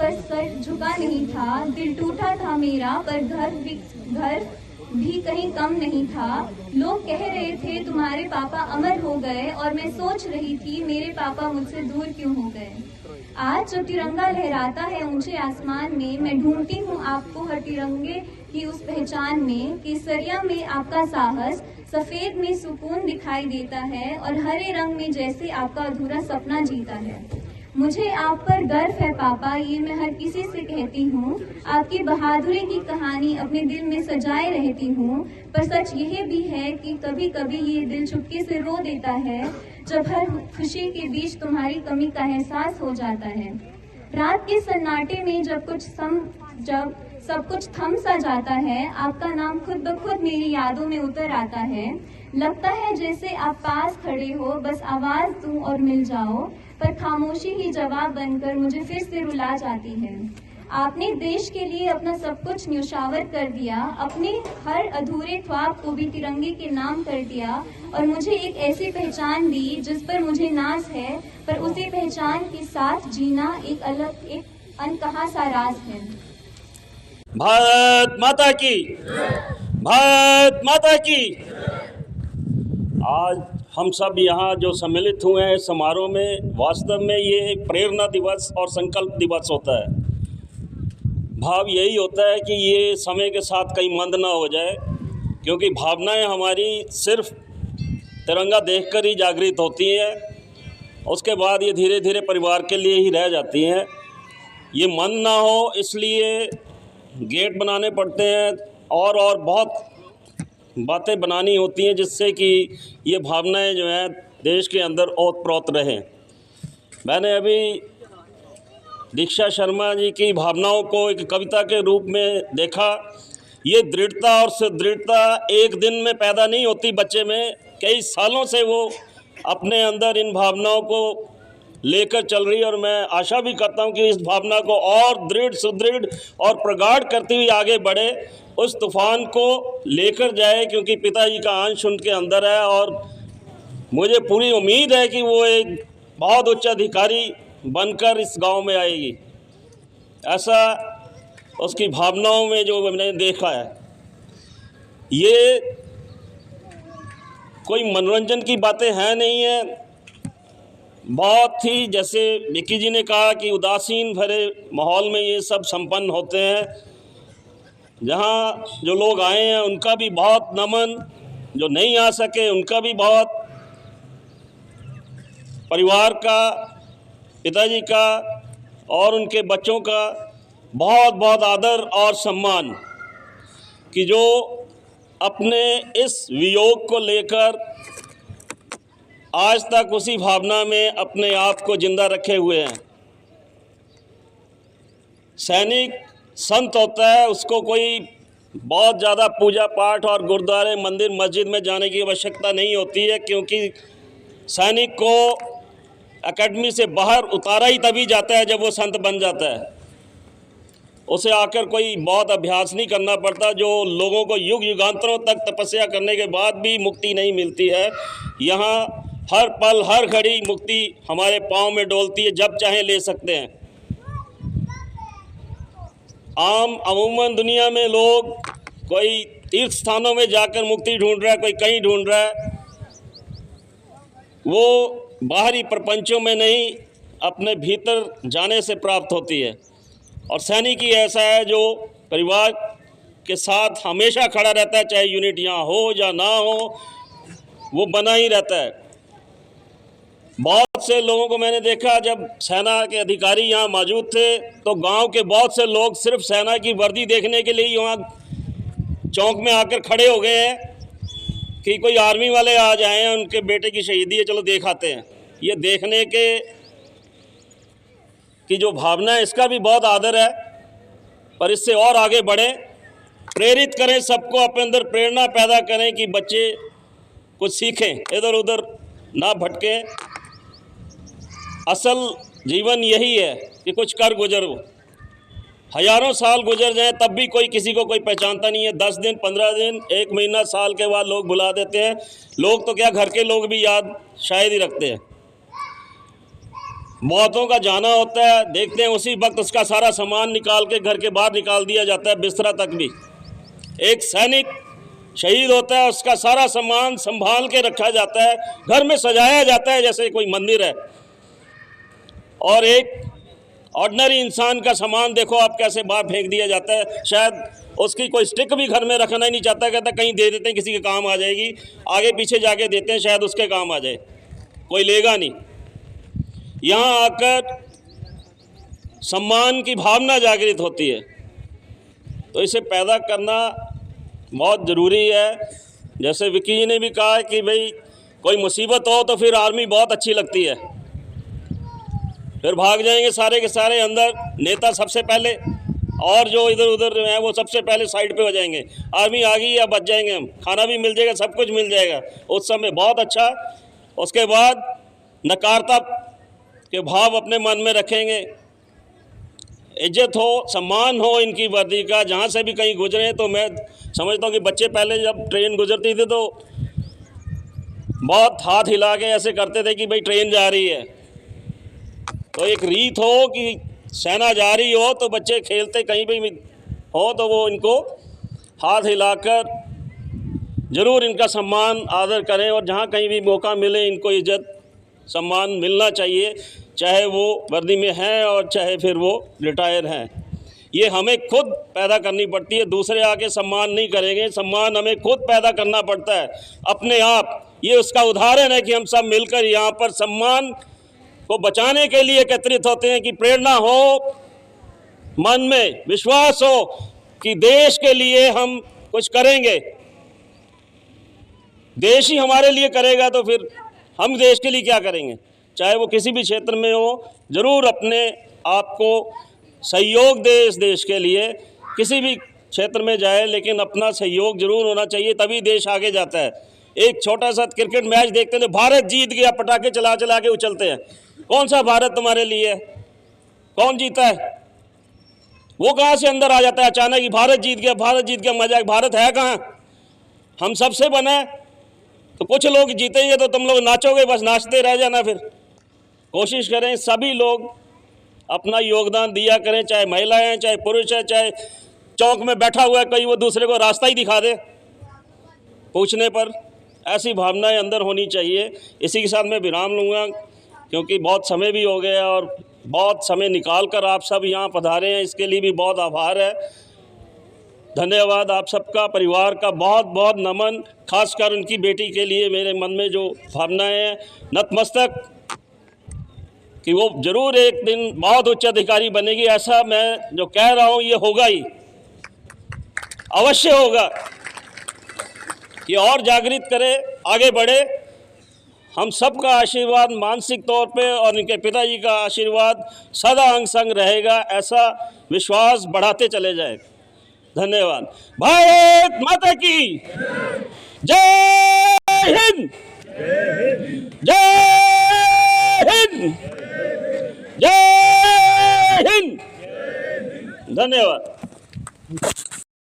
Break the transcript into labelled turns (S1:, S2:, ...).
S1: पर सर झुका नहीं था। दिल टूटा था मेरा, पर घर भी कहीं कम नहीं था। लोग कह रहे थे तुम्हारे पापा अमर हो गए, और मैं सोच रही थी मेरे पापा मुझसे दूर क्यों हो गए। आज जब तिरंगा लहराता है ऊंचे आसमान में, मैं ढूंढती हूँ आपको हर तिरंगे की उस पहचान में। केसरिया में आपका साहस, सफेद में सुकून दिखाई देता है, और हरे रंग में जैसे आपका अधूरा सपना जीता है। मुझे आप पर गर्व है पापा, ये मैं हर किसी से कहती हूँ। आपकी बहादुरी की कहानी अपने दिल में सजाए रहती हूँ। पर सच यह भी है कि कभी कभी ये दिल चुपके से रो देता है, जब हर खुशी के बीच तुम्हारी कमी का एहसास हो जाता है। रात के सन्नाटे में जब सब कुछ थम सा जाता है, आपका नाम खुद ब खुद मेरी यादों में उतर आता है। लगता है जैसे आप पास खड़े हो, बस आवाज दूं और मिल जाओ, पर खामोशी ही जवाब बनकर मुझे फिर से रुला जाती है। आपने देश के लिए अपना सब कुछ न्यौछावर कर दिया, अपने हर अधूरे ख्वाब को भी तिरंगे के नाम कर दिया, और मुझे एक ऐसी पहचान दी जिस पर मुझे नाज है, पर उसी पहचान के साथ जीना एक अनकहा सा राज है।
S2: भारत माता की, भारत माता की। आज हम सब यहाँ जो सम्मिलित हुए हैं समारोह में, वास्तव में ये प्रेरणा दिवस और संकल्प दिवस होता है। भाव यही होता है कि ये समय के साथ कहीं मंद ना हो जाए, क्योंकि भावनाएं हमारी सिर्फ तिरंगा देखकर ही जागृत होती हैं, उसके बाद ये धीरे धीरे परिवार के लिए ही रह जाती हैं। ये मंद ना हो इसलिए गेट बनाने पड़ते हैं और बहुत बातें बनानी होती हैं, जिससे कि ये भावनाएं जो हैं देश के अंदर ओत-प्रोत रहें। मैंने अभी दीक्षा शर्मा जी की भावनाओं को एक कविता के रूप में देखा। ये दृढ़ता और सुदृढ़ता एक दिन में पैदा नहीं होती बच्चे में, कई सालों से वो अपने अंदर इन भावनाओं को लेकर चल रही है, और मैं आशा भी करता हूं कि इस भावना को और दृढ़ सुदृढ़ और प्रगाढ़ करती हुई आगे बढ़े, उस तूफान को लेकर जाए, क्योंकि पिताजी का अंश उनके अंदर है। और मुझे पूरी उम्मीद है कि वो एक बहुत उच्च अधिकारी बनकर इस गांव में आएगी। ऐसा उसकी भावनाओं में जो मैंने देखा है। ये कोई मनोरंजन की बातें हैं नहीं है, बहुत ही, जैसे विक्की जी ने कहा कि उदासीन भरे माहौल में ये सब संपन्न होते हैं। जहाँ जो लोग आए हैं उनका भी बहुत नमन, जो नहीं आ सके उनका भी बहुत, परिवार का, पिताजी का और उनके बच्चों का बहुत बहुत आदर और सम्मान, कि जो अपने इस वियोग को लेकर आज तक उसी भावना में अपने आप को जिंदा रखे हुए हैं। सैनिक संत होता है, उसको कोई बहुत ज़्यादा पूजा पाठ और गुरुद्वारे मंदिर मस्जिद में जाने की आवश्यकता नहीं होती है, क्योंकि सैनिक को एकेडमी से बाहर उतारा ही तभी जाता है जब वो संत बन जाता है। उसे आकर कोई बहुत अभ्यास नहीं करना पड़ता, जो लोगों को युग युगांतरों तक तपस्या करने के बाद भी मुक्ति नहीं मिलती है। यहाँ हर पल हर घड़ी मुक्ति हमारे पाँव में डोलती है, जब चाहे ले सकते हैं। अमूमन दुनिया में लोग कोई तीर्थ स्थानों में जाकर मुक्ति ढूंढ रहा है, कोई कहीं ढूंढ रहा है, वो बाहरी प्रपंचों में नहीं, अपने भीतर जाने से प्राप्त होती है। और सैनिक ही ऐसा है जो परिवार के साथ हमेशा खड़ा रहता है, चाहे यूनिट यहाँ हो या ना हो, वो बना ही रहता है। बहुत से लोगों को मैंने देखा, जब सेना के अधिकारी यहाँ मौजूद थे तो गांव के बहुत से लोग सिर्फ सेना की वर्दी देखने के लिए ही वहाँ चौक में आकर खड़े हो गए हैं कि कोई आर्मी वाले आ जाएं, उनके बेटे की शहीदी है, चलो देख आते हैं। ये देखने के की जो भावना है, इसका भी बहुत आदर है, पर इससे और आगे बढ़ें, प्रेरित करें सबको, अपने अंदर प्रेरणा पैदा करें कि बच्चे कुछ सीखें, इधर उधर ना भटकें। असल जीवन यही है कि कुछ कर गुजरो। हजारों साल गुजर जाएं तब भी कोई किसी को कोई पहचानता नहीं है। 10 दिन 15 दिन 1 महीना साल के बाद लोग भुला देते हैं। लोग तो क्या, घर के लोग भी याद शायद ही रखते हैं। बहुतों का जाना होता है, देखते हैं उसी वक्त उसका सारा सामान निकाल के घर के बाहर निकाल दिया जाता है, बिस्तरा तक भी। एक सैनिक शहीद होता है, उसका सारा सामान संभाल के रखा जाता है, घर में सजाया जाता है जैसे कोई मंदिर है। और एक ऑर्डिनरी इंसान का सामान देखो आप कैसे बाहर फेंक दिया जाता है। शायद उसकी कोई स्टिक भी घर में रखना ही नहीं चाहता, कहता कहीं दे देते हैं, किसी के काम आ जाएगी, आगे पीछे जाके देते हैं, शायद उसके काम आ जाए, कोई लेगा नहीं। यहाँ आकर सम्मान की भावना जागृत होती है, तो इसे पैदा करना बहुत ज़रूरी है। जैसे विकी जी ने भी कहा कि भाई कोई मुसीबत हो तो फिर आर्मी बहुत अच्छी लगती है, फिर भाग जाएंगे सारे के सारे अंदर, नेता सबसे पहले, और जो इधर उधर हैं वो सबसे पहले साइड पे हो जाएंगे। आर्मी आ गई या बच जाएंगे हम, खाना भी मिल जाएगा, सब कुछ मिल जाएगा उस समय, बहुत अच्छा। उसके बाद नकारता के भाव अपने मन में रखेंगे, इज्जत हो, सम्मान हो इनकी वर्दी का, जहाँ से भी कहीं गुजरे। तो मैं समझता हूँ कि बच्चे पहले जब ट्रेन गुजरती थी तो बहुत हाथ हिला के ऐसे करते थे कि भाई ट्रेन जा रही है। तो एक रीत हो कि सेना जा रही हो तो बच्चे खेलते कहीं भी हो तो वो इनको हाथ हिलाकर ज़रूर इनका सम्मान आदर करें, और जहाँ कहीं भी मौका मिले इनको इज्जत सम्मान मिलना चाहिए, चाहे वो वर्दी में हैं और चाहे फिर वो रिटायर हैं। ये हमें खुद पैदा करनी पड़ती है, दूसरे आके सम्मान नहीं करेंगे, सम्मान हमें खुद पैदा करना पड़ता है अपने आप। ये उसका उदाहरण है कि हम सब मिलकर यहाँ पर सम्मान को बचाने के लिए एकत्रित होते हैं, कि प्रेरणा हो, मन में विश्वास हो कि देश के लिए हम कुछ करेंगे। देश ही हमारे लिए करेगा तो फिर हम देश के लिए क्या करेंगे। चाहे वो किसी भी क्षेत्र में हो, ज़रूर अपने आप को सहयोग दे इस देश के लिए, किसी भी क्षेत्र में जाए लेकिन अपना सहयोग जरूर होना चाहिए, तभी देश आगे जाता है। एक छोटा सा क्रिकेट मैच देखते थे, भारत जीत गया, पटाखे चला चला के उछलते हैं, कौन सा भारत तुम्हारे लिए है, कौन जीता है? वो कहाँ से अंदर आ जाता है अचानक ही, भारत जीत गया, भारत जीत गया, मजाक, भारत है कहाँ? हम सबसे बना है, तो कुछ लोग जीतेंगे तो तुम लोग नाचोगे, बस नाचते रह जाना। फिर कोशिश करें सभी लोग अपना योगदान दिया करें, चाहे महिलाएं हैं, चाहे पुरुष है, चाहे चौक में बैठा हुआ है कहीं, वो दूसरे को रास्ता ही दिखा दे पूछने पर, ऐसी भावनाएं अंदर होनी चाहिए। इसी के साथ मैं विराम लूँगा क्योंकि बहुत समय भी हो गया और बहुत समय निकाल कर आप सब यहाँ पधारे हैं, इसके लिए भी बहुत आभार है। धन्यवाद आप सबका, परिवार का बहुत बहुत नमन, खासकर उनकी बेटी के लिए मेरे मन में जो भावनाएं हैं, नतमस्तक कि वो जरूर एक दिन बहुत उच्च अधिकारी बनेगी। ऐसा मैं जो कह रहा हूँ ये होगा ही, अवश्य होगा, कि और जागृत करे, आगे बढ़े। हम सबका आशीर्वाद मानसिक तौर पे और इनके पिताजी का आशीर्वाद सदा अंग संग रहेगा, ऐसा विश्वास बढ़ाते चले जाए। धन्यवाद। भारत माता की जय हिंद, जय हिंद, जय हिंद। धन्यवाद।